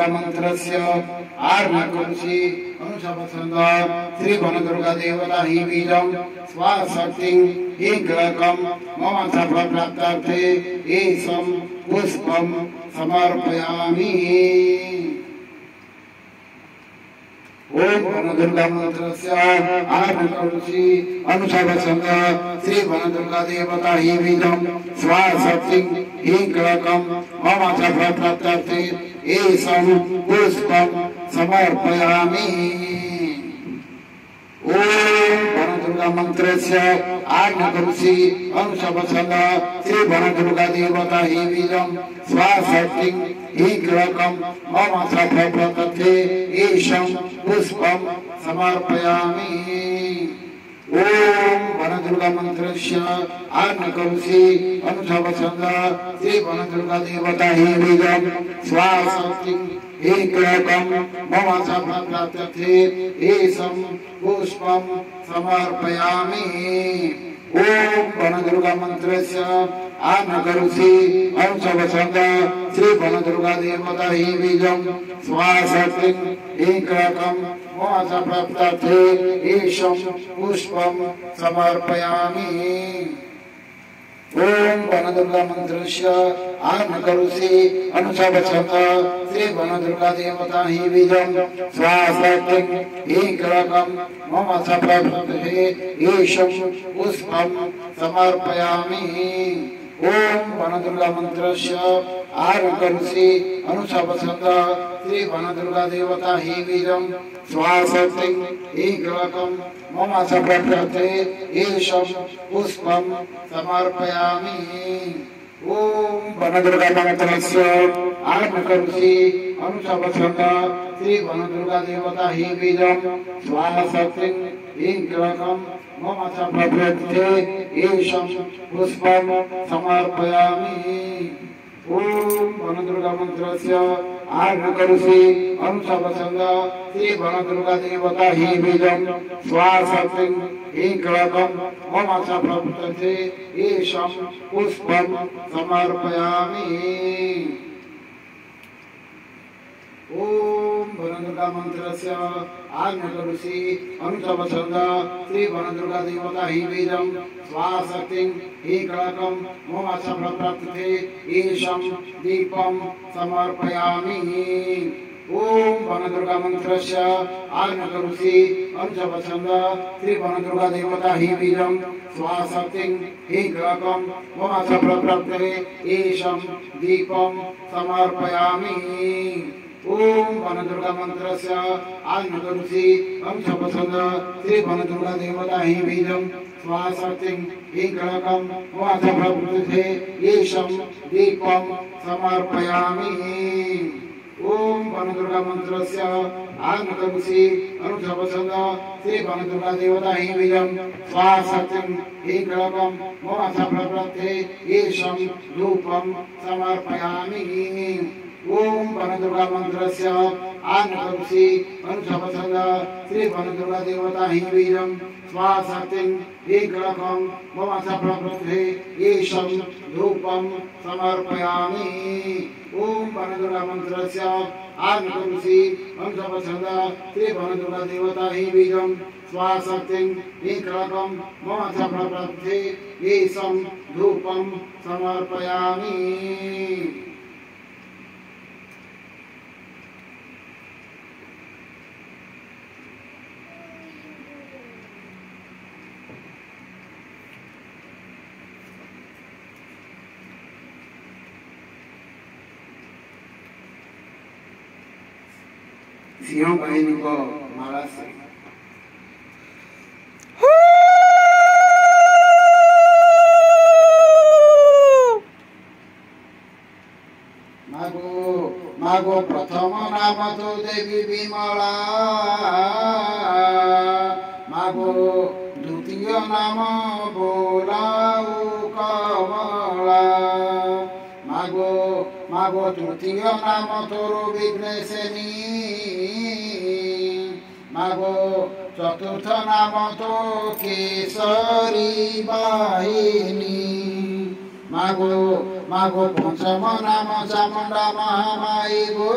वनदुर्गा मंत्रस्य आर्णकुंसी अनुशवसंग श्री वनदुर्गा देवता ही बीजं स्वाशक्ति ही ग्रहकं मम सर्वप्राप्तार्थे एषं पुष्पं समर्पयामि। ओम वनदुर्गा मंत्रस्य आर्णकुंसी अनुशवसंग श्री वनदुर्गा देवता ही बीजं स्वाशक्ति ही ग्रहकं मम सर्वप्राप्तार्थे एषं पुष्पं समर्पयामि। ओम वनदुर्गा मंत्रस्य आर्णकुंसी अनुशवसंग श्री वनदुर्गा देवता ही बीजं स्वाशक्ति ही ग्रहकं मम सर्वप्राप्तार्थे एषं पुष्पं समर्पयामि। ओम वनदुर्गा मंत्रस्य आर्णकुंसी अनुशवसंग श्री वनदुर्गा देवता ही बीजं स्वाशक्ति ही ग्रहकं मम सर्वप्राप्तार्थे एषं पुष्पं समर्पयामि। ओम वनदुर्गा मंत्रस्य आर्णकुंसी अनुशवसंग श्री वनदुर्गा देवता ही बीजं स्वाशक्ति ही ग्रहकं मम सर्वप्राप्तार्थे एषं पुष्पं समर्पयामि। ओम वनदुर्गा मंत्रस्य आर्णकुंसी अनुशवसंग श्री वनदुर्गा देवता ही बीजं स्वाशक्ति ही ग्रहकं मम सर्वप्राप्तार्थे एषं पुष्पं समर्पयामि। ओम वनदुर्गा मंत्रस्य आर्णकुंसी अनुशवसंग श्री वनदुर्गा देवता ही बीजं स्वाशक्ति ही ग्रहकं मम सर्वप्राप्तार्थे एषं पुष्पं समर्पयामि। ओम वनदुर्गा मंत्रस्य आर्णकुंसी अनुशवसंग श्री वनदुर्गा देवता ही बीजं स्वाशक्ति ही ग्रहकं मम सर्वप्राप्तार्थे एषं पुष्पं समर्पयामि। ओम वनदुर्गा मंत्रस्य आर्णकुंसी अनुशवसंग श्री वनदुर्गा देवता ही बीजं स्वाशक्ति ही ग्रहकं मम सर्वप्राप्तार्थे एषं पुष्पं समर्पयामि। ओम वनदुर्गा मंत्रस्य आर्णकुंसी अनुशवसंग श्री वनदुर्गा देवता ही बीजं स्वाशक्ति ही ग्रहकं मम सर्वप्राप्तार्थे एषं दीपं समर्पयामि। ओम वनदुर्गा मंत्रस्य आर्णकुंसी अनुशवसंग श्री वनदुर्गा देवता ही बीजं स्वाशक्ति ही ग्रहकं मम सर्वप्राप्तार्थे एषं दीपं समर्पयामि। ओम वनदुर्गा मंत्रस्य आर्णकुंसी अनुशवसंग श्री वनदुर्गा देवता ही बीजं स्वाशक्ति ही ग्रहकं मम सर्वप्राप्तार्थे एषं दीपं समर्पयामि। ओम वनदुर्गा मंत्रस्य आर्णकुंसी अनुशवसंग श्री वनदुर्गा देवता ही बीजं स्वाशक्ति ही ग्रहकं मम सर्वप्राप्तार्थे एषं धूपं समर्पयामि। ओम वनदुर्गा मंत्रस्य आर्णकुंसी अनुशवसंग श्री वनदुर्गा देवता ही बीजं स्वाशक्ति ही ग्रहकं मम सर्वप्राप्तार्थे एषं धूपं समर्पयामि। ओम वनदुर्गा मंत्रस्य आर्णकुंसी अनुशवसंग श्री वनदुर्गा देवता ही बीजं स्वाशक्ति ही ग्रहकं मम सर्वप्राप्तार्थे एषं धूपं समर्पयामि। सिंह बहिनी को माला से मागो प्रथम नाम तो देवी विमला मागो द्वितीय नाम बोलाऊ कमला मागो तृतीय नाम तोरो विघ्नेशिनी मागो चतुर्थ नाम तो केसरी वाहिनी मागो पंचम नाम चामुण्डा महामाई गो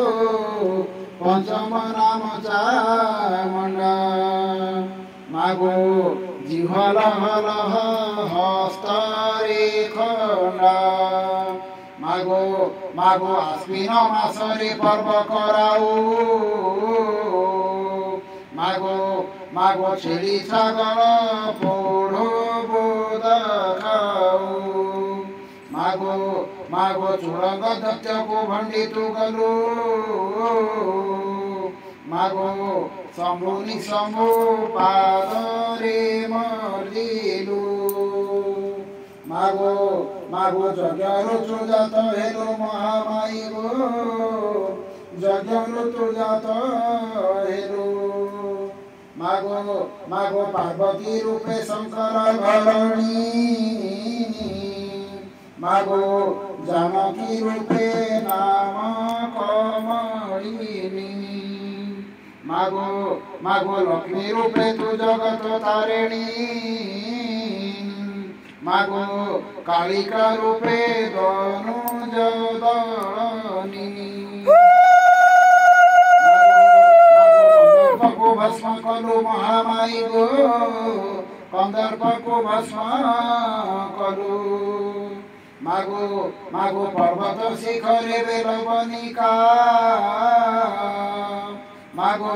पंचम नाम चामुण्डा मागो जिह्वल हलह हस्तरे खण्डा मागो मागो आश्विन मासरे पर्व कराऊ मागो मागो छेली छागल पोढो बोध खाऊ मागो मागो चुडंग दत्यको भण्डी तुगलु मागो शम्भुनि शम्भु पादरे मर्दिलु मागो मागो जग्यारो चुजात हेलो महामाई गो जग्यारो चुजात हेलो मागो मागो पार्वती रूपे शंकर घरणी मागो जानकी रूपे नाम कमलिनी मागो मागो लक्ष्मी रूपे तु जगत तारिणी मागो कालिका रूपे धनुज दलनी को भस्म कलु महामाई गो कंदर्प को भस्म कलु मागो मागो पर्वत शिखरे बेलवनिका मागो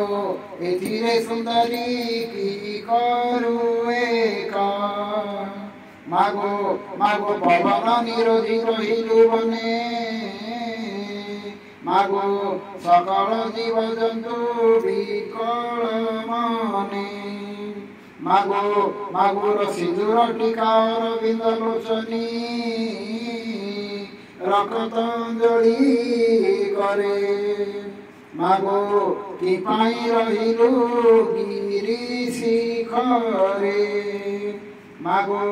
एथिरे सुंदरी की करू एका मागो मागो पवन निरोधी रहिलु बने मागो सकल जीव जंतु विकल मने मागो मागो सिंदूर टीका अरविंद लोचनी रक्तांजलि करे मागो कि पाई रहिलु गिरी शिखरे मागो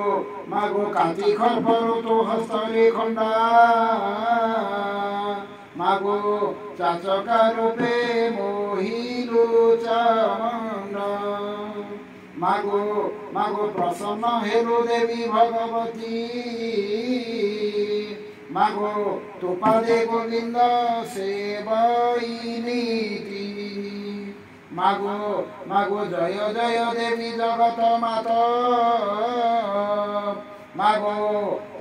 मागो काती खरपर तो हस्तरे खंडा मागो चाचका रूपे मोहिलु चामुण्डा मागो मागो प्रसन्न हेलो देवी भगवती मागो तुपादे गोविंद सेवईनीति मागो मागो जय जय देवी जगत माता मागो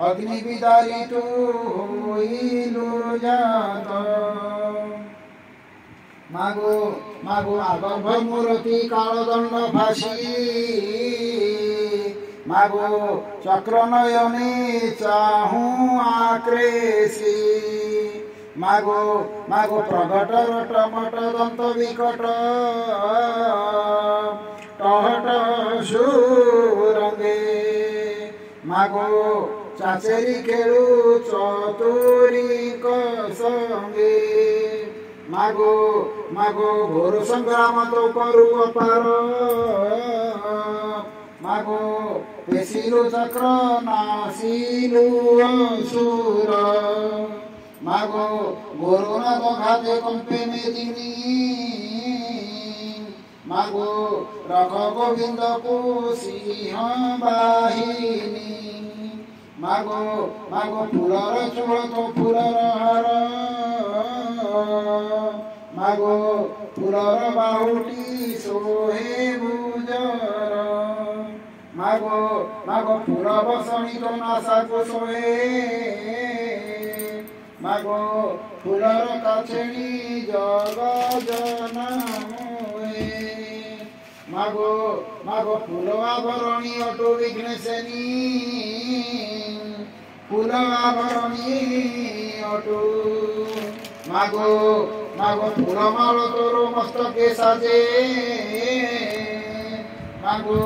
अग्नि विदारितु होइलु जात मागो मागो आगर्भ मूर्ति कालदंड फाशी मागो चक्र नयने चाहू आक्रेशी मागो मागो प्रगट रटमट दंत विकट टहट सुरंगे मागो चाचेरी खेलु चतुरी संगे मागो मागो घोर संग्राम तो करू अपार मागो पेशिलु चक्र नासिलु असुर मागो गोरुना दघाते कंपे मेदिनी मागो रख गोविंद को सिंह बाहिनी मागो मागो फुलर चूड़ तो फुलर हार मागो फुलर बाहुटी सोहे भुजर मागो मागो फुल बसणी तो नासा को सोहे मागो फुलर काछेणी जग जना मागो मागो फूल आवरणी अटो विघ्नेशनी फूल आवरणी अटो मागो मागो फूल माल तोर मस्तके साजे मागो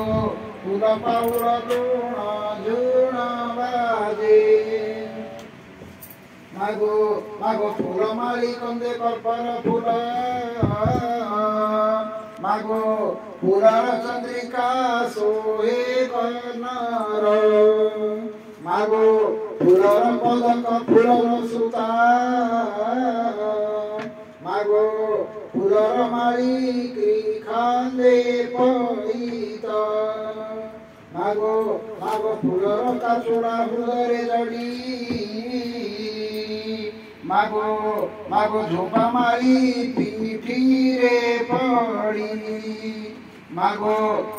फूल पाउल गुण झुण बाजे मागो मागो फूल माली कंदे कर्पर फूल मागो फूलर चंद्रिका सोहे कर्णर मागो फूलर पदक फूलर सुता मागो फूलर माली कृखांदे पईता मागो मागो फूलर काचुड़ा हृदय जड़ी ମାଗୋ ମାଗୋ ଝୋପା ମାରି ପିଠିରେ ପଡ଼ି ମାଗୋ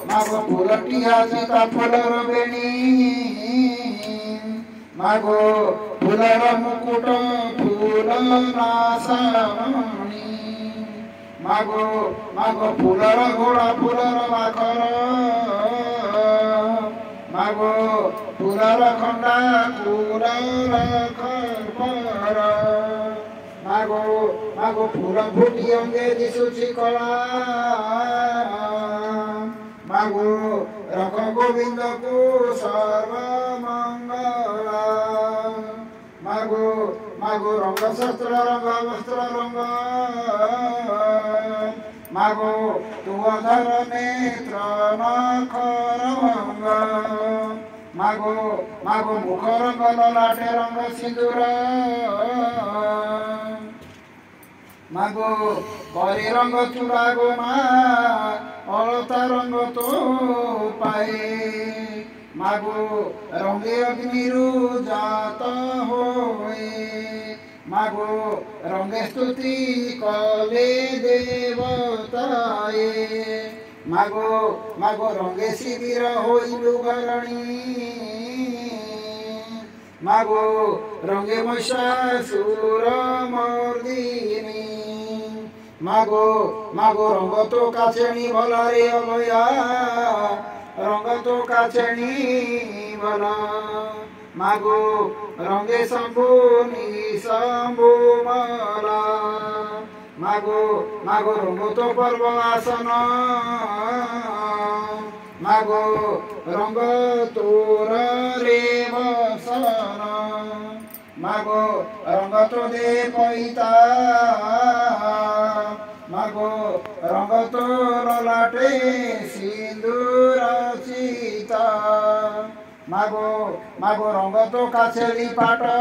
ମାଗୋ ଫୁଲଟି ଆସି ତା ଫୁଲର ବେଣୀ ମାଗୋ ଫୁଲର ମୁକୁଟ ଫୁଲ ନାସାମଣି ମାଗୋ ମାଗୋ ଫୁଲର ଘୋଡ଼ା ଫୁଲର ବାଖର ମାଗୋ ଫୁଲର ଖଣ୍ଡା ଫୁଲର ଖପର ମାଗୋ ମାଗୋ ଫୁଲ ଫୁଟି ଅଙ୍ଗେ ଦିଶୁଛି କଳା ମାଗୋ ରଖ ଗୋବିନ୍ଦକୁ ସର୍ବମଙ୍ଗଳା ମାଗୋ ମାଗୋ ରଙ୍ଗ ଶସ୍ତ୍ର ରଙ୍ଗ ବସ୍ତ୍ର ରଙ୍ଗ ମାଗୋ ତୁ ଅଧର ନେତ୍ର ନଖର ଭଙ୍ଗ ମାଗୋ ମାଗୋ ମୁଖ ରଙ୍ଗ ଲଲାଟେ ରଙ୍ଗ ସିନ୍ଦୁର ମାଗୋ କରି ରଙ୍ଗ ଚୂଡ଼ା ଗୋ ମା ଅଳତା ରଙ୍ଗ ତୋ ପାଏ ମାଗୋ ରଙ୍ଗେ ଅଗ୍ନିରୁ ଜାତ ହୋଏ ମାଗୋ ରଙ୍ଗେ ସ୍ତୁତି କଲେ ଦେବତାଏ ମାଗୋ ମାଗୋ ରଙ୍ଗେ ଶିବିର ହୋଇଲୁ ଘରଣୀ ମାଗୋ ରଙ୍ଗେ ମହିଷାସୁର ମର୍ଦିନୀ ମାଗୋ ମାଗୋ ରଙ୍ଗ ତୋ କାଛେଣି ଭଲରେ ଅଭୟା ରଙ୍ଗ ତୋ କାଛେଣି ଭଲ ମାଗୋ ରଙ୍ଗେ ଶମ୍ଭୁ ନିଶମ୍ଭୁ ମଲା ମାଗୋ ମାଗୋ ରଙ୍ଗ ତୋ ପର୍ବ ଆସନ ମାଗୋ ରଙ୍ଗ ତୋର ରେ ବସନ ମାଗୋ ରଙ୍ଗ ତୋ ଦେ ପଇତା ମାଗୋ ରଙ୍ଗ ତୋ ଲଲାଟେ ସିନ୍ଦୁର ଚିତା ମାଗୋ ମାଗୋ ରଙ୍ଗ ତୋ କାଛେଲି ପାଟ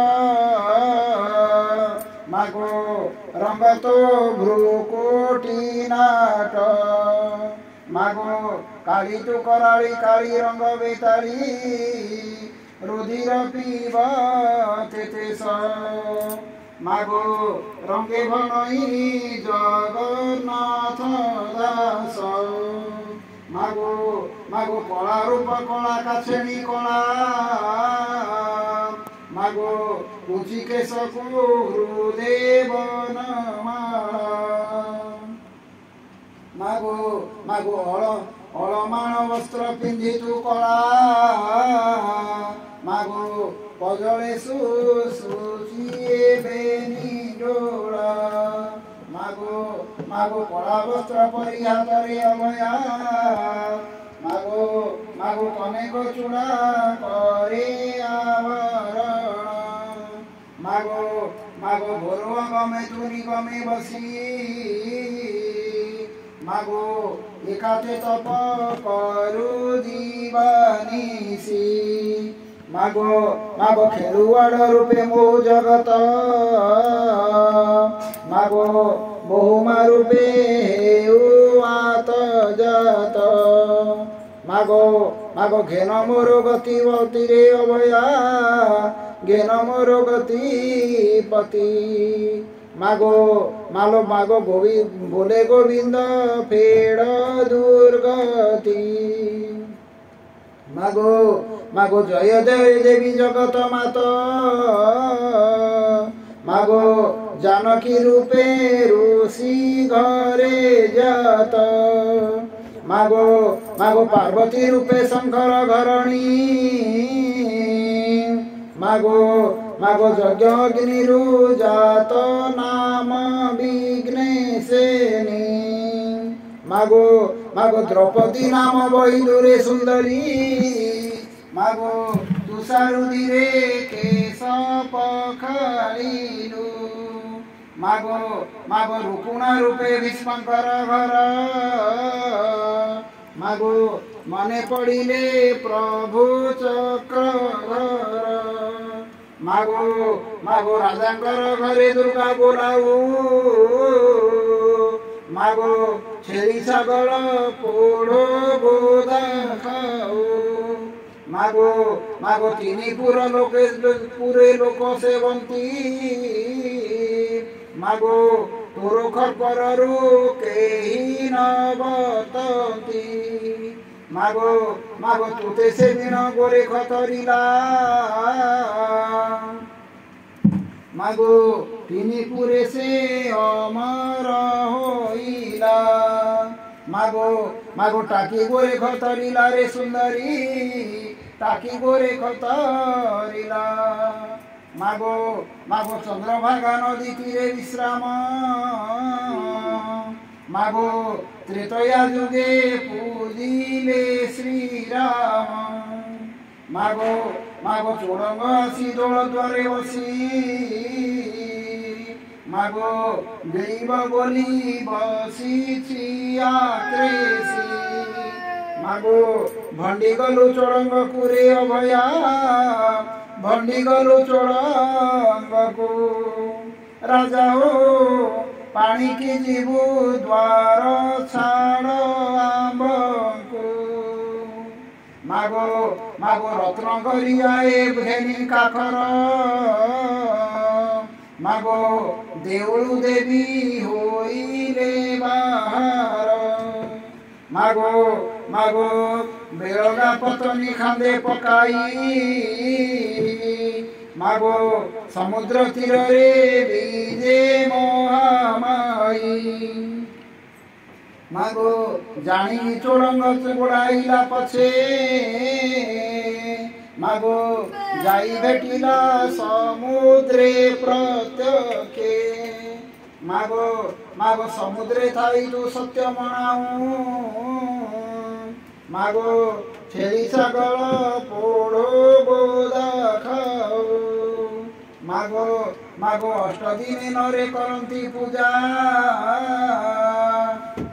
ମାଗୋ ରଙ୍ଗ ତୋ ଭ୍ରୁକୁଟି ନାଟ ମାଗୋ କାଳି ତୁ କରାଳି କାଳି ରଙ୍ଗ ବେତାଳି ରୁଧିର ପିବ ତେତେଶ ମାଗୋ ରଙ୍ଗେ ଭଣଇ ଜଗନ୍ନାଥ ଦାସ ମାଗୋ ମାଗୋ କଳା ରୂପ କଳା କାଛେଣି କଳା ମାଗୋ କୁଚି କେଶକୁ ହୃଦେବ ନମାଳା ମାଗୋ ମାଗୋ ଅଳମାଣ ବସ୍ତ୍ର ପିନ୍ଧି ତୁ କଳା ମାଗୋ କଜଳେ ସୁଚିଏ ବେନି ଡୋଳା ମାଗୋ ମାଗୋ କଳା ବସ୍ତ୍ର ପରି ହାତରେ ଅଭୟା ମାଗୋ ମାଗୋ କନେକ ଚୂଡ଼ା করে ଆଭରଣ ମାଗୋ ମାଗୋ ଘୋରୁଆ ଗମେ ତୁନି ଗମେ ବସି ମାଗୋ ଏକାତେ ତପ କରୁ ଦିବାନିସି ମାଗୋ ମାଗୋ ଖେଳୁଆଡ଼ ରୂପେ ମୋ ଜଗତ ମାଗୋ ବହୁମା ରୂପେ ହେଉ ଆତ ଜାତ ମାଗୋ ମାଗୋ ଘେନ ମୋର ଗତି ବତିରେ ଅଭୟା ଘେନ ମୋର ଗତି ପତି ମାଗୋ ମାଲୋ ମାଗୋ ବୋଲେ ଗୋବିନ୍ଦ ଫେଡ଼ ଦୁର୍ଗତି ମାଗୋ ମାଗୋ ଜୟ ଜୟ ଦେବୀ ଜଗତ ମାତ ମାଗୋ जानकी रूपे ऋषि घरे जात मागो मागो पार्वती रूपे शंकर घरणी मागो मागो यज्ञ अग्निरु जात नाम विघ्नेशेनी मागो मागो द्रौपदी नाम बहिलुरे सुंदरी मागो तुषारुधिरे केश पखाळिलु मागो मागो रुकुणा रूपे भीष्मकर घर मागो मने पड़िले प्रभु चक्रधर मागो मागो राजांकर घरे दुर्गा बोलाऊ मागो छेली छागल पोड़ो गोदा खाऊ मागो मागो तीनी पुर लोके पुरे लोक सेवंती ମାଗୋ ତୋର ଖପରରୁ କେହି ନ ବତନ୍ତି ମାଗୋ ମାଗୋ ତୁତେ ସେଦିନ ଗୋରେ ଖତରିଲା ମାଗୋ ତିନି ପୁରେ ସେ ଅମର ହୋଇଲା ମାଗୋ ମାଗୋ টাকি গোরে খতরিলা রে সুন্দরী টাকি গোরে খতরিলা মাগো মাগো চন্দ্রভাগা নদী তীরে বিশ্রাম মাগো ত্রেতয়া যুগে পূজিলে শ্রীরাম মাগো মাগো চোড়ঙ্গ আসি দোল দ্বারে বসি মাগো দেব বলি বসিছি আত্রেসি মাগো ভণ্ডি গলু চোড়ঙ্গ কুরে অভয়া ভণ্ডি গলু চোড়ঙ্গকু রাজা ও পানি কি ଯିବୁ ଦ୍ୱାର ଛାଡ଼ ଆମ୍ବକୁ ମାଗୋ ମାଗୋ ରତ୍ନ କରିଆ ଏ ଘେନି କାଖର ମାଗୋ ଦେଉଳୁ ଦେବୀ ହୋଇଲେ ବାହାର ମାଗୋ ମାଗୋ ବେଳଗା ପତନି ଖାନ୍ଦେ ପକାଇ ମାଗୋ ସମୁଦ୍ର ତୀରରେ ବିଜେ ମହାମାଇ ମାଗୋ ଜାଣି ଚୋଡ଼ଙ୍ଗ ଗୋଡ଼ାଇଲା ପଛେ ମାଗୋ ଯାଇ ଭେଟିଲା ସମୁଦ୍ରେ ପ୍ରତ୍ୟକ୍ଷେ ମାଗୋ ମାଗୋ ସମୁଦ୍ରେ ଥାଇ ତୁ ସତ୍ୟ ମଣାଉ ମାଗୋ ଛେଳି ଶାଗଳ ପୋଡ଼ ବୋଦା ଖାଉ ମାଗୋ ମାଗୋ ଅଷ୍ଟଦିନେ ନରେ କରନ୍ତି ପୂଜା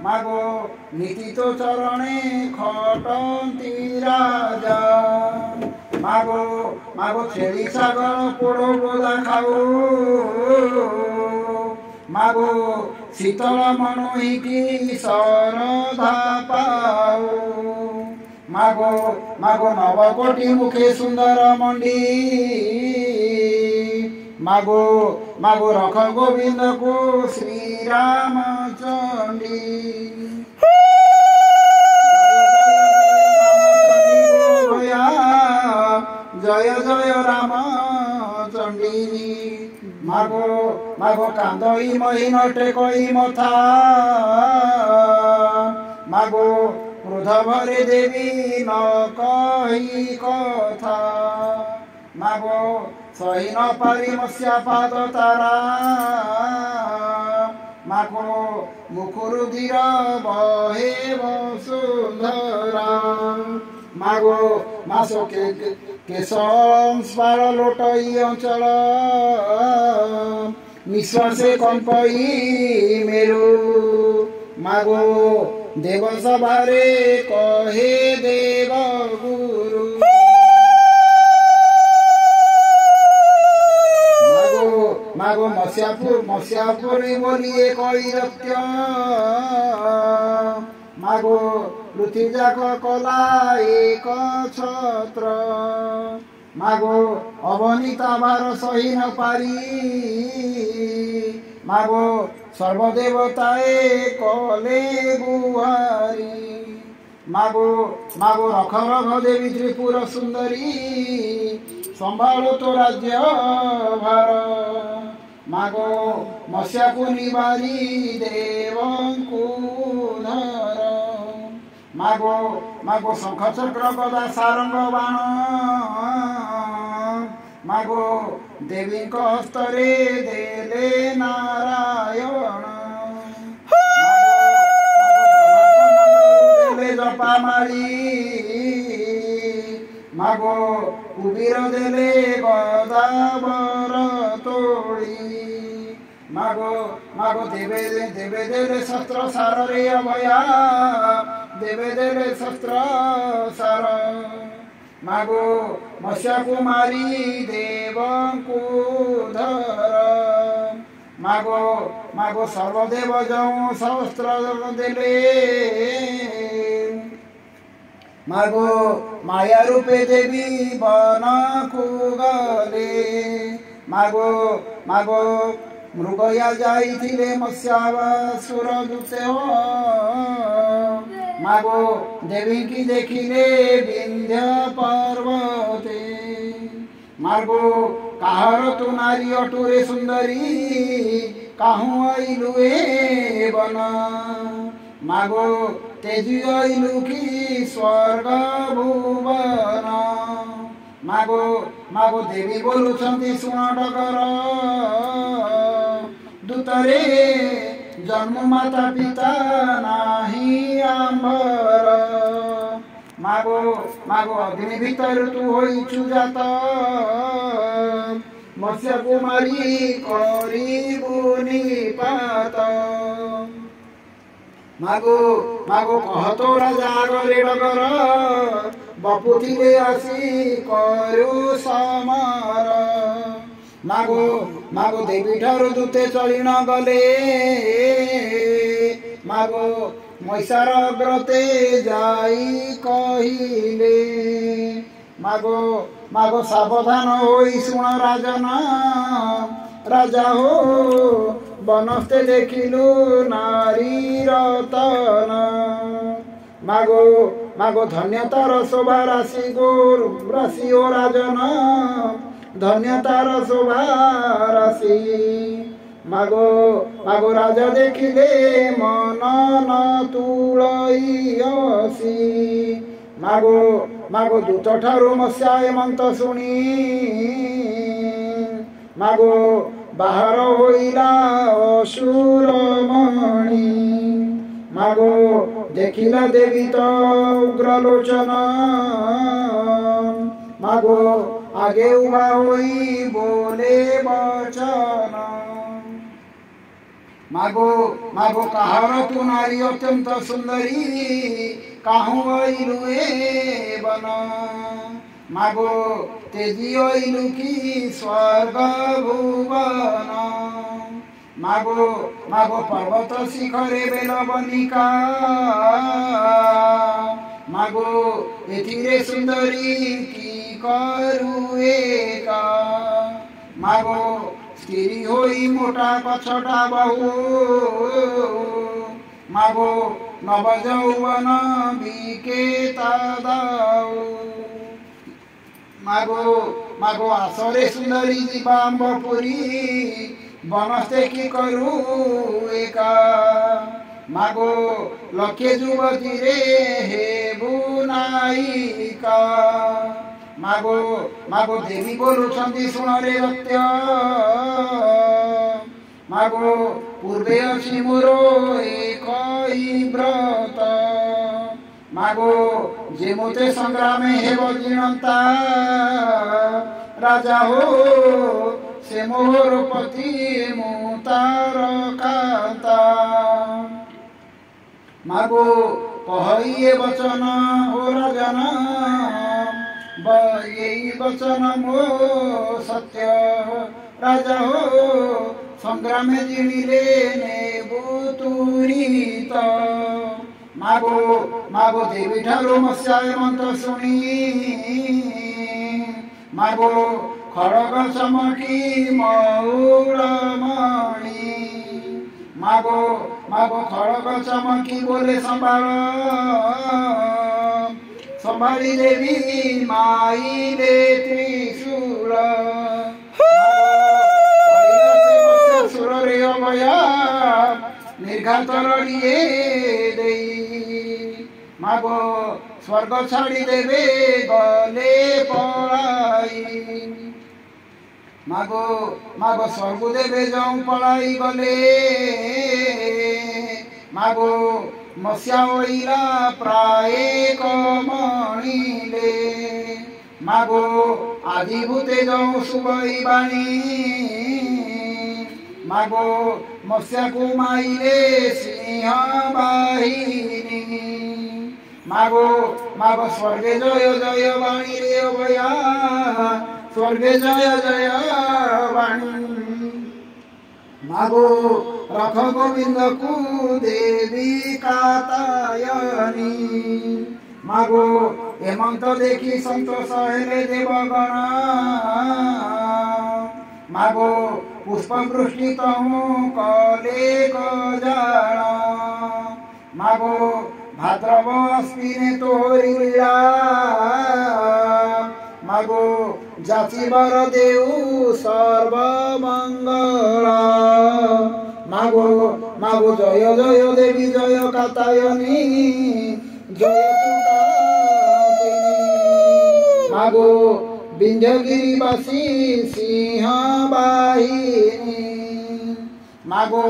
ମାଗୋ ନୀତି ତୋ ଚରଣେ ଖଟନ୍ତି ରାଜା ମାଗୋ ମାଗୋ ଛେଳି ଶାଗଳ ପୋଡ଼ ବୋଦା ଖାଉ ମାଗୋ ଶୀତଳ ମନୋହିକି ଶରଧା ପାଉ ମାଗୋ ମାଗୋ ନବକୋଟି ମୁଖେ ସୁନ୍ଦର ମଣ୍ଡି ମାଗୋ ମାଗୋ ରଖ ଗୋବିନ୍ଦକୁ ଶ୍ରୀରାମ ଚଣ୍ଡୀ ଜୟ ଜୟ ରାମ ଚଣ୍ଡୀ ମାଗୋ ମାଗୋ କାନ୍ଦଇ ମହିନ ଟେକଇ ମଥା ମାଗୋ କ୍ରୋଧ ଭରେ ଦେବୀ ନ କହି କଥା ମାଗୋ ସହି ନ ପାରି ମତ୍ସ୍ୟା ପାଦ ତାରା ମାଗୋ ମୁଖରୁ ଧୀର ବହେ ବସୁନ୍ଧରା ମାଗୋ ମାସୋ କେଶ ସ୍ପାଳ ଲୋଟଇ ଅଞ୍ଚଳ ନିଶ୍ୱାସେ କମ୍ପଇ ମେରୁ ମାଗୋ ଦେବ ସଭାରେ କହେ ଦେବ ଗୁରୁ ମାଗୋ ମତ୍ସ୍ୟାପୁରୀ ବୋଲି ଏକ ଇରତ୍ୟ ମାଗୋ ପୃଥିବୀ ଯାକ କଲା ଏକ ଛତ୍ର ମାଗୋ ଅବନୀତା ବାର ସହି ନ ପାରି ମାଗୋ ସର୍ବଦେବତାଏ କଲେ ଗୁହାରି ମାଗୋ ମାଗୋ ରଖ ରଖ ଦେବୀ ତ୍ରିପୁର ସୁନ୍ଦରୀ ସମ୍ଭାଳ ତୋ ରାଜ୍ୟ ଭାର ମାଗୋ ମତ୍ସ୍ୟାକୁ ନିବାରି ଦେବଙ୍କୁ ଧର ମାଗୋ ମାଗୋ ଶଙ୍ଖ ଚକ୍ର ଗଦା ସାରଙ୍ଗ ବାଣ ମାଗୋ ଦେବୀଙ୍କ ହସ୍ତରେ ଦେଲେ ନାରାୟଣ ଦେଲେ ଜପା ମାଳି ମାଗୋ କୁବୀର ଦେଲେ ଗଦାବର ତୋଳି ମାଗୋ ମାଗୋ ଦେବେ ଦେଲେ ଶସ୍ତ୍ର ସାରରେ ଅଭୟା ଦେବେ ଦେଲେ ଶସ୍ତ୍ର ସାର ମାଗୋ ମତ୍ସ୍ୟାକୁ ମାରି ଦେବଙ୍କୁ ଧର ମାଗୋ ମାଗୋ ସର୍ବଦେବ ଯେଉଁ ଶସ୍ତ୍ର ଦେଲେ ମାଗୋ ମାୟା ରୂପେ ଦେବୀ ବନକୁ ଗଲେ ମାଗୋ ମାଗୋ मृगया जाइथिले मत्स्यासुर दूते हो मागो देवी की देखिले विंध्य पर्वते मागो काहर तू नारी अटुरे सुंदरी काहू आइलुए बन मागो तेजी आइलु की स्वर्ग भुवन मागो मागो देवी बोलुछंती सुण डगर दूतरे जन्म माता पिता नाही आंबर मागो मागो अग्नि भीतर तू होइछु जात मत्स्य कुमारी करिबुनि पात मागो मागो कहतो राजा गरे डगर बपुथिले आसी करु समार मागो मागो देवी ठारू दूते चली न गले मागो मैसार अग्रते जाई कहिले मागो मागो सावधान होई सुण राजन राजा हो बनस्ते देखिलु नारी रतन मागो मागो धन्यतार शोभा राशि गो राशि ओ राजन धन्यतार शोभा राशि मागो मागो राजा देखिले मन न तुलई असी मागो मागो दूत ठारू मत्स्या हेमंत शुणी मागो बाहर होइला असुर मणि मागो देखिला देवी तो उग्रलोचन मागो आगे उभा होई बोले वचन मागो मागो काहर तू नारी अत्यंत सुंदरी काहू आइलुए बन मागो तेजी आइलु की स्वर्ग भुवन मागो मागो पर्वत शिखरे बेलवनिका मागो एथिरे सुंदरी की करुएका मागो स्थिरी होई मोटा पछटा बहु मागो नव यौवन विकेता दाऊ मागो मागो आसरे सुंदरी जीवाम्बपुरी बनस्ते की करू एका मागो लखे युवती रे हे बुनायिका मागो मागो देवी बोलुछंती सुण रे रत्य मागो पूर्वे अछि मोरो एकई व्रत मागो जे मोते संग्रामे हेब जीणता राजा हो से मोर पति मु तार कांता मागो कहइए वचन हो राजन यही वचन मो सत्य राजा हो संग्रामे जिणिले नेबु तुरीत मागो मागो देवी ठारू मत्स्या हेमंत शुणी मागो खड़ग चमकी मौल मणि मागो मागो खड़ग चमकी बोले संभाल संभाली देवी माइले त्रिशूल सुर रे अभया निर्घात रड़िए देई मागो स्वर्ग छाड़ी देवे गले पलाई मागो मागो स्वर्ग देवे जाऊं पलाई गले मागो मत्स्या होइला प्राय कमणिले मागो आदिभूते जाऊं सुबई बाणी मागो मत्स्या को माइले सिंह बाहिनी मागो मागो स्वर्गे जय जय वाणी रे अभया स्वर्गे जय जय वाणी मागो रख गोविंद को देवी कातायनी मागो हेमंत देखी संतोष हेले देवगण मागो पुष्पवृष्टि तहु कले जाण मागो भाद्रव अश्विने तोरी लीला मागो जाचिबर देऊ सर्वमंगल मागो मागो जय जय देवी जय कातायनी जय मागो विंध्यगिरिवासी सिंह बाहिनी मागो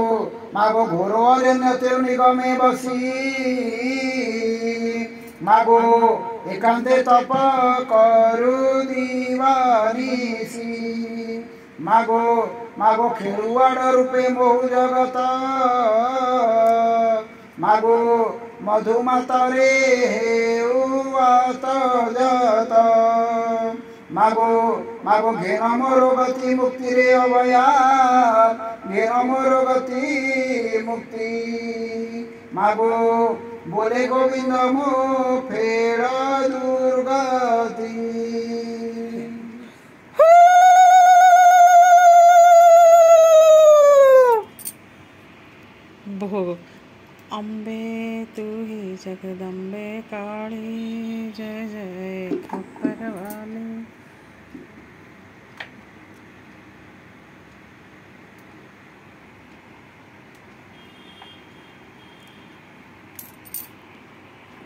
मागो घोर अरण्य निगमे बसी मागो एकांते तप करु दीवानिसी मागो मागो खेलुआड़ रूपे मोहु जगत मागो मधुमातारे हेउआत जत मागो मागो घेन मोर गति मुक्ति रे अभया घेन मोर गति मुक्ति मागो बोले गोविंद मो फेर दुर्गति भो अम्बे तू ही जगदम्बे काली जय जय खप्पर वाली।